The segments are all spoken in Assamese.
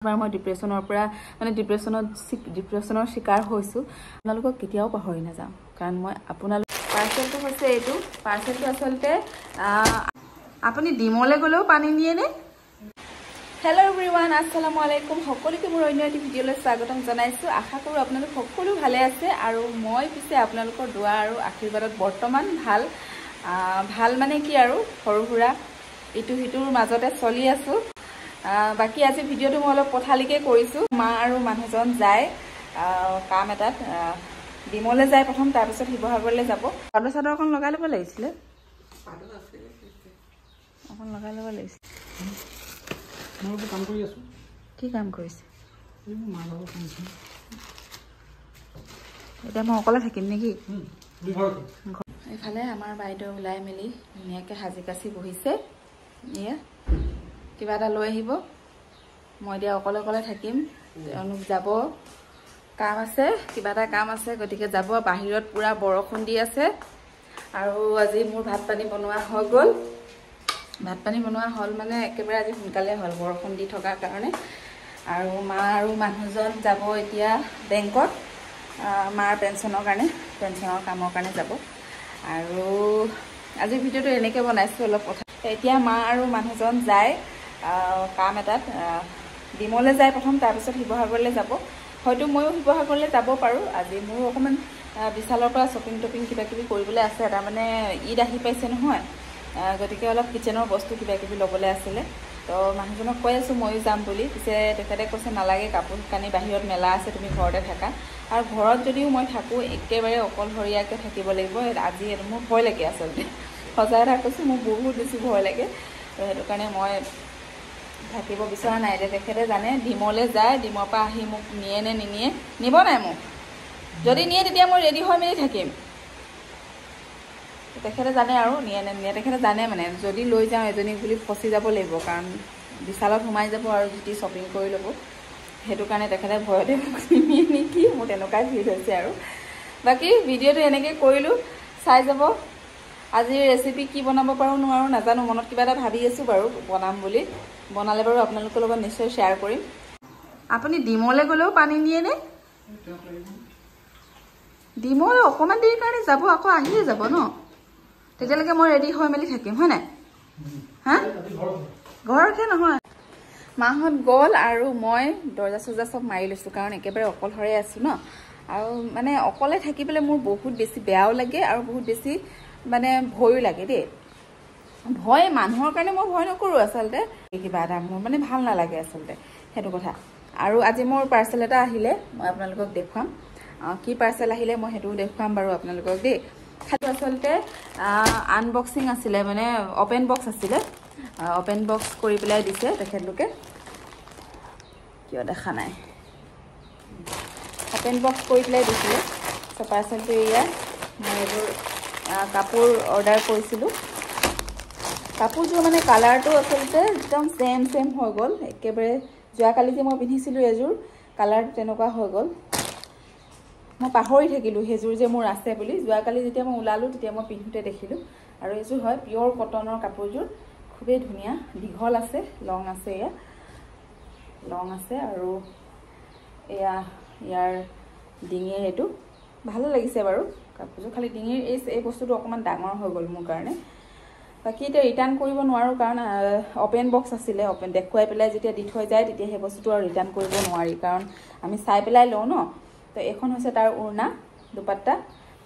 মই ডিপ্ৰেছনৰ পৰা মানে ডিপ্ৰেছনৰ শিকাৰ হৈছো আপোনালোকক কেতিয়াও পাহৰি নাযাম কাৰণ মই আপোনালোক পাৰ্চেলটো হৈছে এইটো পাৰ্চেলটো আসলতে আপুনি ডিমলে গলেও পানী নিয়ে নে হেল্ল এভৰিৱান আসসালামু আলাইকুম সকলোকে মোৰ অন্য এটা ভিডিঅলৈ স্বাগতম জনাইছো আশা কৰো আপোনালোক সকলো ভালে আছে আৰু মই পিছে আপোনালোকৰ দোৱা আৰু আশীৰ্বাদত বৰ্তমান ভাল মানে কি আৰু সৰুহুৰা ইটো হিটোৰ মাজতে চলি আছো বাকি আজি ভিডিওটো মই অলপ পথালিকে কৰিছো মা আৰু মানুহজন যায় কাম এটাত ডিমলে যায় প্ৰথম তাৰ পিছত হিবহাগৰলৈ যাব পাদচাদৰ অকন লগাই ল'ব লাগিছিল অকন লগাই ল'ব লাগিছিল মই কাম কৰি আছো কি কাম কৰিছে এই মা লগত কাম কৰিছো এটা মই অকলে থাকিম নেকি দুই ঘৰ এফালে আমাৰ বাইদেউ ওলাই মেলি ধুনীয়াকৈ হাজি কাছি বহিছে ইয়া কিবা এটা লৈ আহিব মই দিয়া অকলে থাকিম তেওঁলোক যাব কাম আছে কিবা এটা কাম আছে গতিকে যাব বাহিৰত পুৰা বৰষুণ দি আছে আৰু আজি মোৰ ভাত পানী বনোৱা হৈ গ'ল ভাত পানী বনোৱা হ'ল মানে একেবাৰে আজি সোনকালে হ'ল বৰষুণ দি থকাৰ কাৰণে আৰু মা আৰু মানুহজন যাব এতিয়া বেংকত মাৰ পেঞ্চনৰ কামৰ কাৰণে যাব আৰু আজি ভিডিওটো এনেকৈ বনাইছো অলপ কথা এতিয়া মা আৰু মানুহজন যায় কাম এটাত ডিমলে যায় প্ৰথম তাৰ পিছত হিবহাগৰলৈ যাব হয়তো ময়ো হিবহাগৰলৈ যাব পাৰো আজি মোৰ অকমান বিশালৰ পৰা শ্বপিং কিবা কিবি কৰিবলৈ আছে তাৰ মানে ঈদ আহি পাইছে নহয় গতিকে অলপ কিচেনৰ বস্তু কিবা কিবি ল'বলৈ আছিলে তো মানুহজনক কৈ আছো ময়ো যাম বুলি পিছে তেখেতে কৈছে নালাগে কাপোৰ কানি বাহিৰত মেলা আছে তুমি ঘৰতে থাকা আৰু ঘৰত যদিও মই থাকো একেবাৰে অকলশৰীয়াকৈ থাকিব লাগিব আজি মোৰ ভয় লাগে আচলতে সজাই কৈছো মোৰ বহুত বেছি ভয় লাগে তো সেইটো কাৰণে মই থাকিব বিচৰা নাই তেখেতে জানে ডিমলে যায় ডিমৰ পৰা আহি মোক নিয়ে নে নিনিয়ে নিব নাই মোক যদি নিয়ে তেতিয়া মই ৰেডি হৈ মেলি থাকিম তেখেতে জানে আৰু নিয়ে নে নিয়ে তেখেতে জানে মানে যদি লৈ যাওঁ এজনীক বুলি ফচি যাব লাগিব কাৰণ বিশালত সোমাই যাব আৰু যদি শ্বপিং কৰি ল'ব সেইটো কাৰণে তেখেতে ভয়তে নিয়ে নেকি মোৰ তেনেকুৱাই ফিল হৈছে আৰু বাকী ভিডিঅ'টো এনেকৈ কৰিলোঁ চাই যাব আজিৰ ৰেচিপি কি বনাব পাৰোঁ নোৱাৰো নাজানো মনত কিবা এটা ভাবি আছো বাৰু বনাম বুলি বনালে বাৰু আপোনালোকৰ লগত নিশ্চয় শ্বেয়াৰ কৰিম আপুনি ডিমলে গলেও পানী নিয়ে নে ডিমলে অকণমান দেৰি কাৰণে যাব আকৌ আহিয়ে যাব ন তেতিয়ালৈকে মই ৰেডি হৈ মেলি থাকিম হয় নাই হা ঘৰতে নহয় মাহঁত গ'ল আৰু মই দৰ্জা চৰ্জা চব মাৰি লৈছোঁ কাৰণ একেবাৰে অকলশৰে আছোঁ ন আৰু মানে অকলে থাকিবলৈ মোৰ বহুত বেছি বেয়াও লাগে আৰু বহুত বেছি মানে ভয়ো লাগে দেই ভয় মানুহৰ কাৰণে মই ভয় নকৰোঁ আচলতে কিবা এটা মোৰ মানে ভাল নালাগে আচলতে সেইটো কথা আৰু আজি মোৰ পাৰ্চেল এটা আহিলে মই আপোনালোকক দেখুৱাম কি পাৰ্চেল আহিলে মই সেইটোও দেখুৱাম বাৰু আপোনালোকক দেই খালি আচলতে আনবক্সিং আছিলে মানে অপেন বক্স আছিলে অপেন বক্স কৰি পেলাই দিছে তেখেতলোকে কিয় দেখা নাই অপেন বক্স কৰি পেলাই দিছিলে চ' পাৰ্চেলটো এয়া মই এইবোৰ কাপোৰ অৰ্ডাৰ কৰিছিলোঁ কাপোৰযোৰ মানে কালাৰটো আচলতে একদম চেম হৈ গ'ল একেবাৰে যোৱাকালি যে মই পিন্ধিছিলোঁ এযোৰ কালাৰটো তেনেকুৱা হৈ গ'ল মই পাহৰি থাকিলোঁ সেইযোৰ যে মোৰ আছে বুলি যোৱাকালি যেতিয়া মই ওলালোঁ তেতিয়া মই পিন্ধোতে দেখিলোঁ আৰু এইযোৰ হয় পিয়ৰ কটনৰ কাপোৰযোৰ খুবেই ধুনীয়া দীঘল আছে লং আছে এয়া লং আছে আৰু এয়া ইয়াৰ ডিঙিৰ এইটো ভালো লাগিছে বাৰু কাপোৰযোৰ খালি ডিঙিৰ এই বস্তুটো অকণমান ডাঙৰ হৈ গ'ল মোৰ কাৰণে বাকী এতিয়া ৰিটাৰ্ণ কৰিব নোৱাৰোঁ কাৰণ অপেন বক্স আছিলে অপেন দেখুৱাই পেলাই যেতিয়া দি থৈ যায় তেতিয়া সেই বস্তুটো আৰু ৰিটাৰ্ণ কৰিব নোৱাৰি কাৰণ আমি চাই পেলাই লওঁ ন তো এইখন হৈছে তাৰ উৰ্ণা দুপাট্টা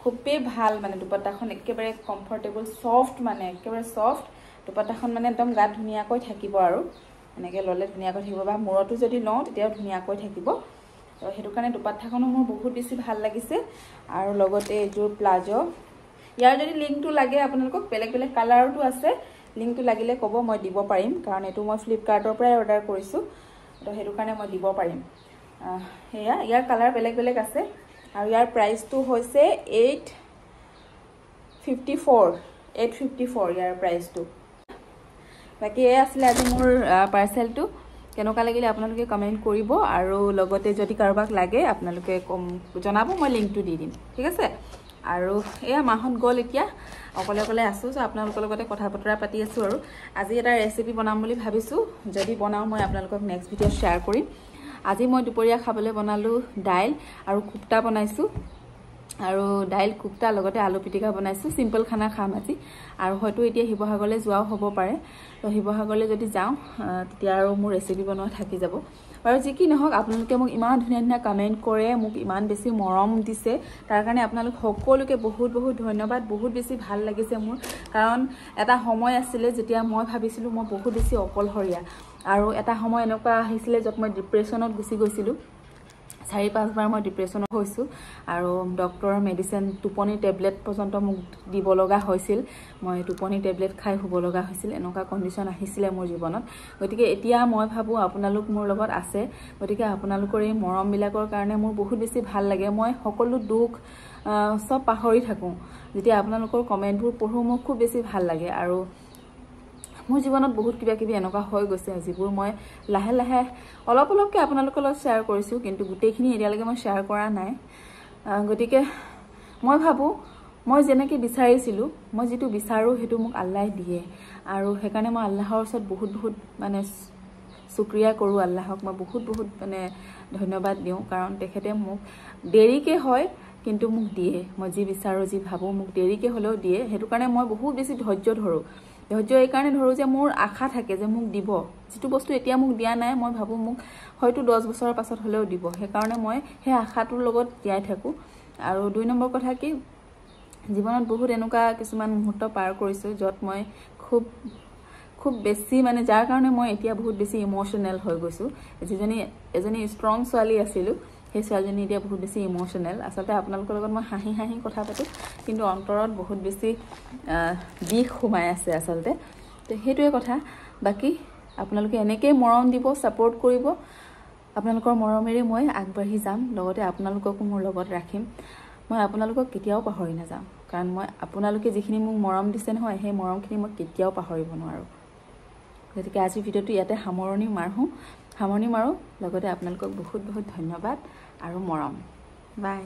খুবেই ভাল মানে দুপাট্টাখন একেবাৰে কমফৰ্টেবল ছফ্ট মানে একেবাৰে ছফ্ট দুপাট্টাখন মানে একদম গাত ধুনীয়াকৈ থাকিব আৰু এনেকৈ ল'লে ধুনীয়াকৈ থাকিব বা মূৰতো যদি লওঁ তেতিয়াও ধুনীয়াকৈ থাকিব তো সেইটো কাৰণে দুপাট্টাখনো মোৰ বহুত বেছি ভাল লাগিছে আৰু লগতে এইযোৰ প্লাজো ইয়াৰ যদি লিংকটো লাগে আপোনালোকক বেলেগ কালাৰটো আছে লিংকটো লাগিলে ক'ব মই দিব পাৰিম কাৰণ এইটো মই ফ্লিপকাৰ্টৰ পৰাই অৰ্ডাৰ কৰিছোঁ তো সেইটো কাৰণে মই দিব পাৰিম সেয়া ইয়াৰ কালাৰ বেলেগ আছে আৰু ইয়াৰ প্ৰাইচটো হৈছে 854 ইয়াৰ প্ৰাইচটো বাকী এই আছিলে আজি মোৰ পাৰ্চেলটো কেনেকুৱা লাগিলে আপোনালোকে কমেণ্ট কৰিব আৰু লগতে যদি কাৰোবাক লাগে আপোনালোকে জনাব মই লিংকটো দি দিম ঠিক আছে আৰু এয়া মাহত গ'ল এতিয়া অকলে অকলে আছোঁ চ' আপোনালোকৰ লগতে কথা বতৰা পাতি আছোঁ আৰু আজি এটা ৰেচিপি বনাম বুলি ভাবিছোঁ যদি বনাওঁ মই আপোনালোকক নেক্সট ভিডিঅ'ত শ্বেয়াৰ কৰিম আজি মই দুপৰীয়া খাবলৈ বনালোঁ দাইল আৰু কুপ্তা বনাইছোঁ আৰু দাইল কুপ্তা লগতে আলু পিটিকা বনাইছোঁ সিম্পল খানা খাম আজি আৰু হয়তো এতিয়া শিৱসাগৰলৈ যোৱাও হ'ব পাৰে তো শিৱসাগৰলৈ যদি যাওঁ তেতিয়া আৰু মোৰ ৰেচিপি বনোৱা থাকি যাব বাৰু যি কি নহওক আপোনালোকে মোক ইমান ধুনীয়া ধুনীয়া কমেণ্ট কৰে মোক ইমান বেছি মৰম দিছে তাৰ কাৰণে আপোনালোক সকলোকে বহুত বহুত ধন্যবাদ বহুত বেছি ভাল লাগিছে মোৰ কাৰণ এটা সময় আছিলে যেতিয়া মই ভাবিছিলোঁ মই বহুত বেছি অকলশৰীয়া আৰু এটা সময় এনেকুৱা আহিছিলে য'ত মই ডিপ্ৰেশ্যনত গুচি গৈছিলোঁ 4-5 বাৰ মই ডিপ্ৰেশ্যনত হৈছোঁ আৰু ডক্টৰৰ মেডিচিন টোপনি টেবলেট পৰ্যন্ত মোক দিব লগা হৈছিল মই টোপনি টেবলেট খাই শুব লগা হৈছিল এনেকুৱা কণ্ডিশ্যন আহিছিলে মোৰ জীৱনত গতিকে এতিয়া মই ভাবোঁ আপোনালোক মোৰ লগত আছে গতিকে আপোনালোকৰ এই মৰমবিলাকৰ কাৰণে মোৰ বহুত বেছি ভাল লাগে মই সকলো দুখ সব পাহৰি থাকোঁ যেতিয়া আপোনালোকৰ কমেণ্টবোৰ পঢ়োঁ মোৰ খুব বেছি ভাল লাগে আৰু মোৰ জীৱনত বহুত কিবা কিবি এনেকুৱা হৈ গৈছে যিবোৰ মই লাহে লাহে অলপ অলপকৈ আপোনালোকৰ লগত শ্বেয়াৰ কৰিছোঁ কিন্তু গোটেইখিনি এতিয়ালৈকে মই শ্বেয়াৰ কৰা নাই গতিকে মই ভাবোঁ মই যেনেকৈ বিচাৰিছিলোঁ মই যিটো বিচাৰোঁ সেইটো মোক আল্লাই দিয়ে আৰু সেইকাৰণে মই আল্লাহৰ ওচৰত বহুত বহুত মানে শুক্ৰিয়া কৰোঁ আল্লাহক মই বহুত বহুত মানে ধন্যবাদ দিওঁ কাৰণ তেখেতে মোক দেৰিকৈ হয় কিন্তু মোক দিয়ে মই যি বিচাৰোঁ যি ভাবোঁ মোক দেৰিকৈ হ'লেও দিয়ে সেইটো কাৰণে মই বহুত বেছি ধৈৰ্য ধৰোঁ ধৈৰ্য এই কাৰণে ধৰোঁ যে মোৰ আশা থাকে যে মোক দিব যিটো বস্তু এতিয়া মোক দিয়া নাই মই ভাবোঁ মোক হয়তো 10 বছৰৰ পাছত হ'লেও দিব সেইকাৰণে মই সেই আশাটোৰ লগত জীয়াই থাকোঁ আৰু 2 নম্বৰ কথা কি জীৱনত বহুত এনেকুৱা কিছুমান মুহূৰ্ত পাৰ কৰিছোঁ য'ত মই খুব বেছি মানে যাৰ কাৰণে মই এতিয়া বহুত বেছি ইমোশ্যনেল হৈ গৈছোঁ এজনী ষ্ট্ৰং ছোৱালী আছিলোঁ সেই ছোৱালীজনী এতিয়া বহুত বেছি ইমোশ্যনেল আচলতে আপোনালোকৰ লগত মই হাঁহি হাঁহি কথা পাতোঁ কিন্তু অন্তৰত বহুত বেছি বিষ সোমাই আছে আচলতে তো সেইটোৱে কথা বাকী আপোনালোকে এনেকৈয়ে মৰম দিব ছাপোৰ্ট কৰিব আপোনালোকৰ মৰমেৰে মই আগবাঢ়ি যাম লগতে আপোনালোককো মোৰ লগত ৰাখিম মই আপোনালোকক কেতিয়াও পাহৰি নাযাওঁ কাৰণ মই আপোনালোকে যিখিনি মোক মৰম দিছে নহয় সেই মৰমখিনি মই কেতিয়াও পাহৰিব নোৱাৰোঁ গতিকে আজি ভিডিঅ'টো ইয়াতে সামৰণি মাৰোঁ লগতে আপোনালোকক বহুত বহুত ধন্যবাদ আৰু মৰম বাই